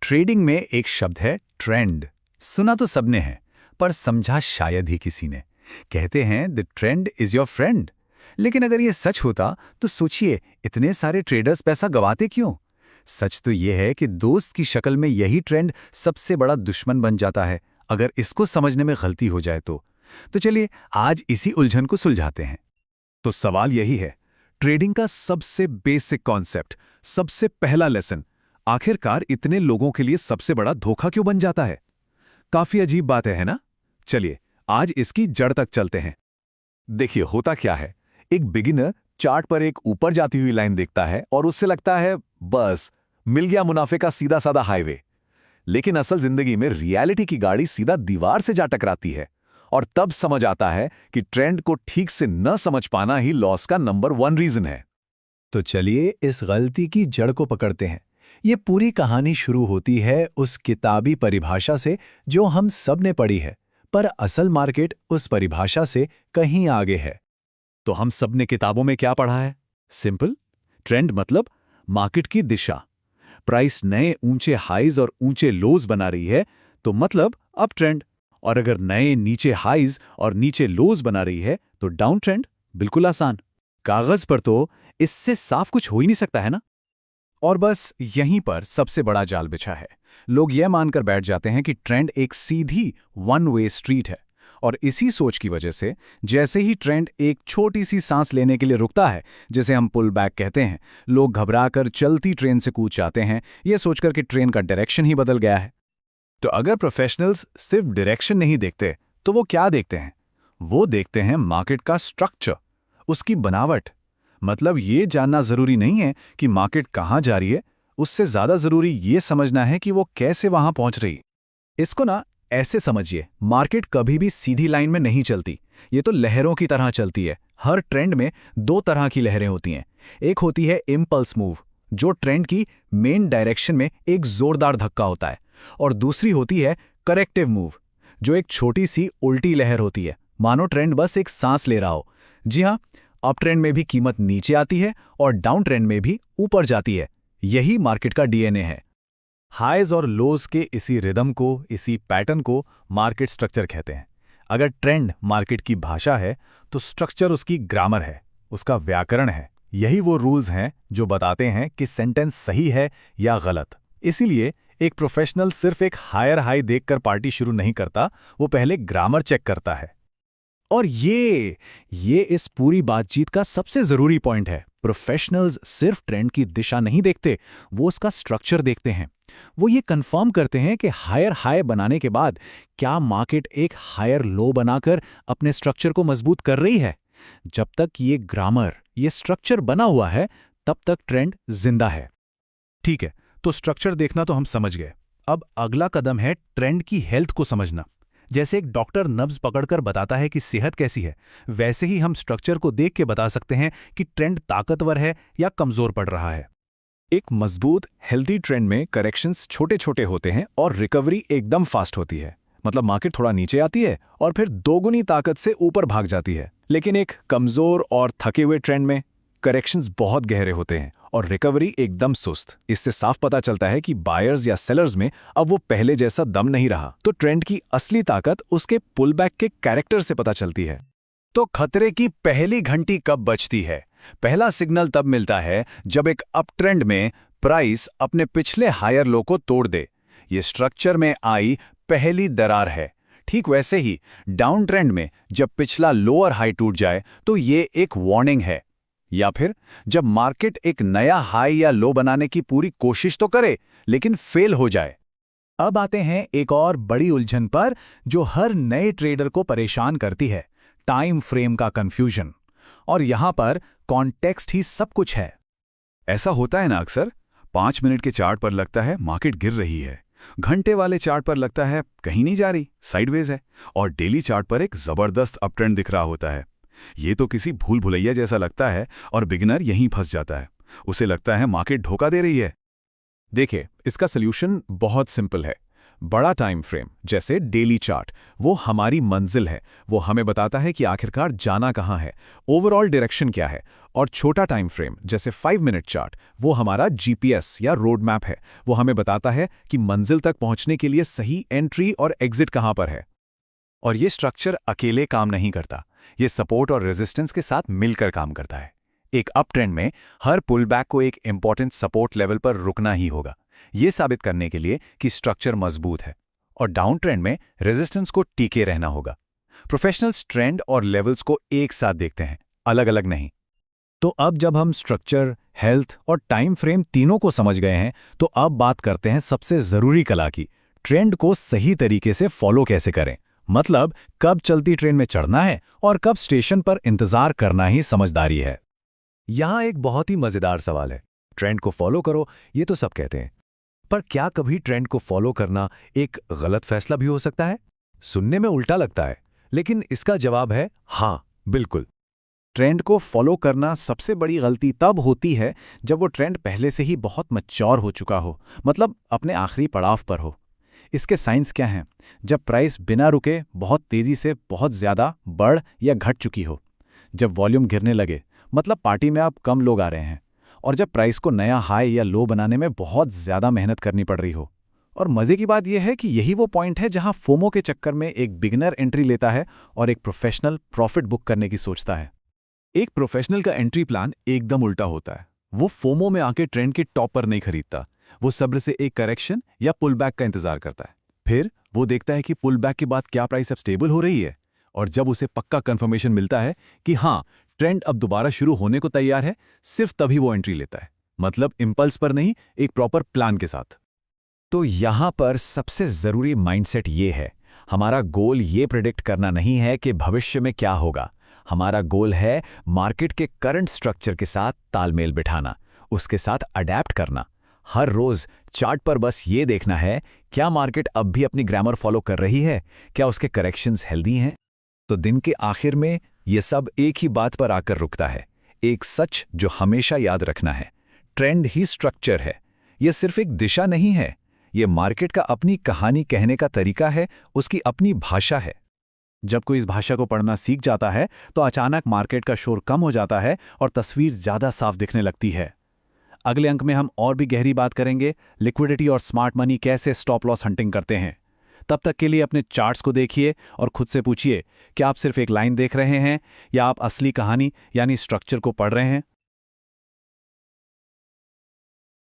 Trading में एक शब्द है ट्रेंड। सुना तो सबने है, पर समझा शायद ही किसी ने। कहते हैं the trend is your friend. लेकिन अगर ये सच होता तो सोचिए, इतने सारे ट्रेडर्स पैसा गवाते क्यों? सच तो ये है कि दोस्त की शक्ल में यही ट्रेंड सबसे बड़ा दुश्मन बन जाता है, अगर इसको समझने में गलती हो जाए तो चलिए आज इसी उलझन को सुलझाते हैं। तो सवाल यही है, ट्रेडिंग का सबसे बेसिक कॉन्सेप्ट, सबसे पहला लेसन, आखिरकार इतने लोगों के लिए सबसे बड़ा धोखा क्यों बन जाता है? काफी अजीब बात है ना? चलिए आज इसकी जड़ तक चलते हैं। देखिए होता क्या है, एक बिगिनर चार्ट पर एक ऊपर जाती हुई लाइन देखता है और उससे लगता है बस मिल गया मुनाफे का सीधा साधा हाईवे। लेकिन असल जिंदगी में रियलिटी की गाड़ी सीधा दीवार से जा टकराती है और तब समझ आता है कि ट्रेंड को ठीक से न समझ पाना ही लॉस का नंबर 1 रीजन है। तो चलिए इस गलती की जड़ को पकड़ते हैं। ये पूरी कहानी शुरू होती है उस किताबी परिभाषा से जो हम सब ने पढ़ी है, पर असल मार्केट उस परिभाषा से कहीं आगे है। तो हम सब ने किताबों में क्या पढ़ा है? सिंपल, ट्रेंड मतलब मार्केट की दिशा। प्राइस नए ऊंचे हाईज और ऊंचे लोज बना रही है तो मतलब अप ट्रेंड, और अगर नए नीचे हाईज और नीचे लोज बना रही है तो डाउन ट्रेंड। बिल्कुल आसान। कागज पर तो इससे साफ कुछ हो ही नहीं सकता है ना? और बस यहीं पर सबसे बड़ा जाल बिछा है। लोग यह मानकर बैठ जाते हैं कि ट्रेंड एक सीधी वन वे स्ट्रीट है, और इसी सोच की वजह से जैसे ही ट्रेंड एक छोटी सी सांस लेने के लिए रुकता है, जिसे हम पुल बैक कहते हैं, लोग घबराकर चलती ट्रेन से कूद जाते हैं, यह सोचकर कि ट्रेन का डायरेक्शन ही बदल गया है। तो अगर प्रोफेशनल्स सिर्फ डायरेक्शन नहीं देखते तो वो क्या देखते हैं? वो देखते हैं मार्केट का स्ट्रक्चर, उसकी बनावट। मतलब ये जानना जरूरी नहीं है कि मार्केट कहाँ जा रही है, उससे ज्यादा जरूरी ये समझना है कि वो कैसे वहां पहुंच रही। इसको ना ऐसे समझिए, मार्केट कभी भी सीधी लाइन में नहीं चलती, ये तो लहरों की तरह चलती है। हर ट्रेंड में 2 तरह की लहरें होती हैं। एक होती है इम्पल्स मूव, जो ट्रेंड की मेन डायरेक्शन में एक जोरदार धक्का होता है, और दूसरी होती है करेक्टिव मूव, जो एक छोटी सी उल्टी लहर होती है, मानो ट्रेंड बस एक सांस ले रहा हो। जी हाँ, अप ट्रेंड में भी कीमत नीचे आती है और डाउन ट्रेंड में भी ऊपर जाती है। यही मार्केट का डीएनए है। हाईज और लोज के इसी रिदम को, इसी पैटर्न को मार्केट स्ट्रक्चर कहते हैं। अगर ट्रेंड मार्केट की भाषा है तो स्ट्रक्चर उसकी ग्रामर है, उसका व्याकरण है। यही वो रूल्स हैं जो बताते हैं कि सेंटेंस सही है या गलत। इसीलिए एक प्रोफेशनल सिर्फ एक हायर हाई देखकर पार्टी शुरू नहीं करता, वो पहले ग्रामर चेक करता है। और ये इस पूरी बातचीत का सबसे जरूरी पॉइंट है। प्रोफेशनल्स सिर्फ ट्रेंड की दिशा नहीं देखते, वो उसका स्ट्रक्चर देखते हैं। वो ये कंफर्म करते हैं कि हायर हाई बनाने के बाद क्या मार्केट एक हायर लो बनाकर अपने स्ट्रक्चर को मजबूत कर रही है। जब तक ये ग्रामर, ये स्ट्रक्चर बना हुआ है, तब तक ट्रेंड जिंदा है। ठीक है, तो स्ट्रक्चर देखना तो हम समझ गए। अब अगला कदम है ट्रेंड की हेल्थ को समझना। जैसे एक डॉक्टर नब्ज पकड़कर बताता है कि सेहत कैसी है, वैसे ही हम स्ट्रक्चर को देख के बता सकते हैं कि ट्रेंड ताकतवर है या कमजोर पड़ रहा है। एक मजबूत हेल्दी ट्रेंड में करेक्शंस छोटे छोटे होते हैं और रिकवरी एकदम फास्ट होती है। मतलब मार्केट थोड़ा नीचे आती है और फिर दोगुनी ताकत से ऊपर भाग जाती है। लेकिन एक कमजोर और थके हुए ट्रेंड में करेक्शंस बहुत गहरे होते हैं और रिकवरी एकदम सुस्त। इससे साफ पता चलता है कि बायर्स या सेलर्स में अब वो पहले जैसा दम नहीं रहा। तो ट्रेंड की असली ताकत उसके पुल बैक के कैरेक्टर से पता चलती है। तो खतरे की पहली घंटी कब बजती है? पहला सिग्नल तब मिलता है जब एक अप ट्रेंड में प्राइस अपने पिछले हायर लो को तोड़ दे। ये स्ट्रक्चर में आई पहली दरार है। ठीक वैसे ही डाउन ट्रेंड में जब पिछला लोअर हाई टूट जाए तो ये एक वार्निंग है। या फिर जब मार्केट एक नया हाई या लो बनाने की पूरी कोशिश तो करे लेकिन फेल हो जाए। अब आते हैं एक और बड़ी उलझन पर जो हर नए ट्रेडर को परेशान करती है, टाइम फ्रेम का कंफ्यूजन। और यहां पर कॉन्टेक्स्ट ही सब कुछ है। ऐसा होता है ना अक्सर, 5 मिनट के चार्ट पर लगता है मार्केट गिर रही है, घंटे वाले चार्ट पर लगता है कहीं नहीं जा रही, साइडवेज है, और डेली चार्ट पर एक जबरदस्त अप ट्रेंड दिख रहा होता है। ये तो किसी भूल भुलैया जैसा लगता है और बिगिनर यहीं फंस जाता है। उसे लगता है मार्केट धोखा दे रही है। देखिए, इसका सल्यूशन बहुत सिंपल है। बड़ा टाइम फ्रेम जैसे डेली चार्ट वो हमारी मंजिल है, वो हमें बताता है कि आखिरकार जाना कहाँ है, ओवरऑल डायरेक्शन क्या है। और छोटा टाइम फ्रेम जैसे 5 मिनट चार्ट वो हमारा जीपीएस या रोड मैप है, वो हमें बताता है कि मंजिल तक पहुंचने के लिए सही एंट्री और एग्जिट कहाँ पर है। और ये स्ट्रक्चर अकेले काम नहीं करता, ये सपोर्ट और रेजिस्टेंस के साथ मिलकर काम करता है। एक अप ट्रेंड में हर पुल बैक को एक इंपॉर्टेंट सपोर्ट लेवल पर रुकना ही होगा, ये साबित करने के लिए कि स्ट्रक्चर मजबूत है। और डाउन ट्रेंड में रेजिस्टेंस को टिके रहना होगा। प्रोफेशनल्स ट्रेंड और लेवल्स को एक साथ देखते हैं, अलग अलग नहीं। तो अब जब हम स्ट्रक्चर, हेल्थ और टाइम फ्रेम तीनों को समझ गए हैं, तो अब बात करते हैं सबसे जरूरी कला की, ट्रेंड को सही तरीके से फॉलो कैसे करें। मतलब कब चलती ट्रेन में चढ़ना है और कब स्टेशन पर इंतजार करना ही समझदारी है। यहाँ एक बहुत ही मजेदार सवाल है। ट्रेंड को फॉलो करो, ये तो सब कहते हैं, पर क्या कभी ट्रेंड को फॉलो करना एक गलत फैसला भी हो सकता है? सुनने में उल्टा लगता है, लेकिन इसका जवाब है हाँ, बिल्कुल। ट्रेंड को फॉलो करना सबसे बड़ी गलती तब होती है जब वो ट्रेंड पहले से ही बहुत मैच्योर हो चुका हो, मतलब अपने आखिरी पड़ाव पर हो। इसके साइंस क्या हैं? जब प्राइस बिना रुके बहुत तेजी से बहुत ज़्यादा बढ़ या घट चुकी हो, जब वॉल्यूम गिरने लगे, मतलब पार्टी में अब कम लोग आ रहे हैं, और जब प्राइस को नया हाई या लो बनाने में बहुत ज़्यादा मेहनत करनी पड़ रही हो। और मज़े की बात यह है कि यही वो पॉइंट है जहां फोमो के चक्कर में एक बिगिनर एंट्री लेता है और एक प्रोफेशनल प्रॉफिट बुक करने की सोचता है। एक प्रोफेशनल का एंट्री प्लान एकदम उल्टा होता है। वो फोमो में आके ट्रेंड के टॉप पर नहीं खरीदता, वो सब्र से एक करेक्शन या पुल बैक का इंतजार करता है। फिर वो देखता है कि पुल बैक के बाद क्या प्राइस अब स्टेबल हो रही है, और जब उसे पक्का कंफर्मेशन मिलता है कि हाँ, ट्रेंड अब दोबारा शुरू होने को तैयार है, सिर्फ तभी वो एंट्री लेता है। मतलब इंपल्स पर नहीं, एक प्रॉपर प्लान के साथ। तो यहां पर सबसे जरूरी माइंडसेट ये है, हमारा गोल ये प्रेडिक्ट करना नहीं है कि भविष्य में क्या होगा। हमारा गोल है मार्केट के करंट स्ट्रक्चर के साथ तालमेल बिठाना, उसके साथ अडैप्ट करना। हर रोज चार्ट पर बस ये देखना है, क्या मार्केट अब भी अपनी ग्रामर फॉलो कर रही है, क्या उसके करेक्शंस हेल्दी हैं। तो दिन के आखिर में ये सब एक ही बात पर आकर रुकता है, एक सच जो हमेशा याद रखना है, ट्रेंड ही स्ट्रक्चर है। ये सिर्फ एक दिशा नहीं है, ये मार्केट का अपनी कहानी कहने का तरीका है, उसकी अपनी भाषा है। जब कोई इस भाषा को पढ़ना सीख जाता है तो अचानक मार्केट का शोर कम हो जाता है और तस्वीर ज़्यादा साफ दिखने लगती है। अगले अंक में हम और भी गहरी बात करेंगे, लिक्विडिटी और स्मार्ट मनी कैसे स्टॉप लॉस हंटिंग करते हैं। तब तक के लिए अपने चार्ट्स को देखिए और खुद से पूछिए, क्या आप सिर्फ एक लाइन देख रहे हैं या आप असली कहानी यानी स्ट्रक्चर को पढ़ रहे हैं।